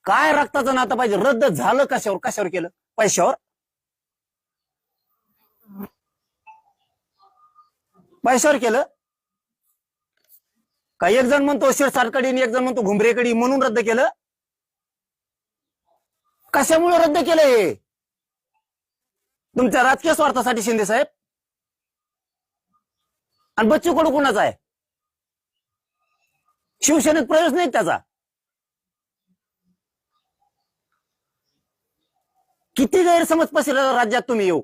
काय रक्ताचं नातं पाहिजे? रद्द झालं कशावर? कशावर केलं? पैशावर? पैशावर केलं का? एक जण म्हणतो शिरसाटकडी आणि एक जण म्हणतो घुमरेकडी म्हणून रद्द केलं. कशामुळे रद्द केलं? हे तुमच्या राजकीय स्वार्थासाठी शिंदे साहेब. आणि बच्चू कडू कुणाचा आहे? शिवसेनेत प्रवेश नाही त्याचा. किती गैरसमज पसरला राज्यात तुम्ही येऊ.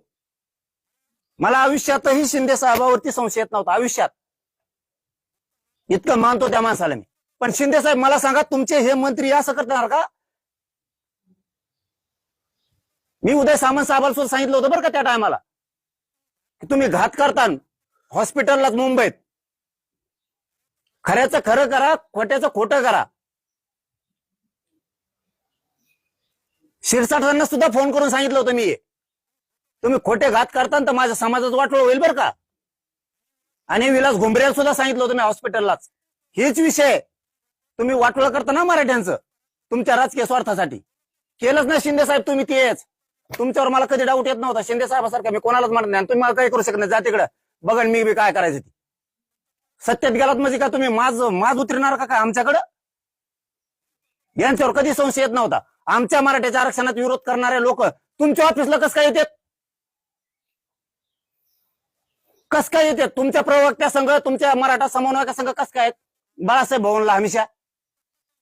मला आयुष्यातही शिंदे साहेबावरती संशय येत नव्हता. आयुष्यात इतकं मानतो त्या माणसाला मी. पण शिंदे साहेब मला सांगा, तुमचे हे मंत्री असं करणार का? मी उदय सामंत साहेबांना सुद्धा सांगितलं होतं बरं का त्या टायमाला, की तुम्ही घात करता हॉस्पिटललाच मुंबईत. खऱ्याचं खरं करा, खोट्याचं खोटं करा. शिरसाटांना सुद्धा फोन करून सांगितलं होतं मी, तुम्ही खोटे घात करता तर माझ्या समाजाचं वाटोळं होईल बरं का. आणि विलास घुमरेला सुद्धा सांगितलं होतं मी हॉस्पिटललाच, हेच विषय तुम्ही वाटोळं करता ना मराठ्यांचं तुमच्या राजकीय स्वार्थासाठी. केलंच ना शिंदे साहेब तुम्ही तेच. तुमच्यावर मला कधी डाऊट येत नव्हता. शिंदे साहेबासारखा मी कोणालाच म्हणत नाही. तुम्ही मला काही करू शकत नाही. जा तिकडं, बघा मी बी काय करायचं ती. सत्यात गेलात म्हणजे का तुम्ही माज उतरणार का काय आमच्याकडं? यांच्यावर कधी संशय येत नव्हता. आमच्या मराठ्याच्या आरक्षणात विरोध करणारे लोक तुमच्या ऑफिसला कसं काय येतात? कस काय येतात? तुमच्या प्रवक्त्या संघ, तुमच्या मराठा समन्वयका संघ कस काय? बाळासाहेब भवनला हमेशा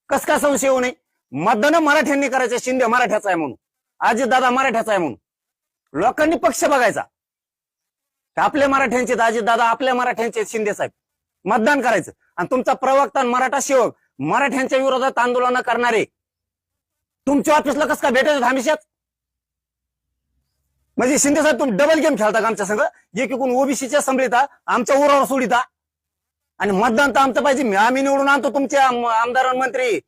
कस काय संशय येऊ नये? मतदान मराठ्यांनी करायचं. शिंदे मराठ्याचा आहे म्हणून, अजितदादा मराठ्याचा आहे म्हणून लोकांनी पक्ष बघायचा. आपल्या मराठ्यांचे अजितदादा, आपल्या मराठ्यांचे शिंदे साहेब, मतदान करायचं. आणि तुमचा प्रवक्ता मराठा सेवक मराठ्यांच्या विरोधात आंदोलन करणारे तुमच्या ऑफिसला कसं काय भेटायचं हमेशाच? म्हणजे शिंदे साहेब तुम्ही डबल गेम खेळता का आमच्या संघ? एकीकडून ओबीसीच्या संभ्रिता आमच्या उरावर सोडिता आणि मतदान तर आमचं पाहिजे. आम्ही निवडून आणतो तुमचे आमदार मंत्री.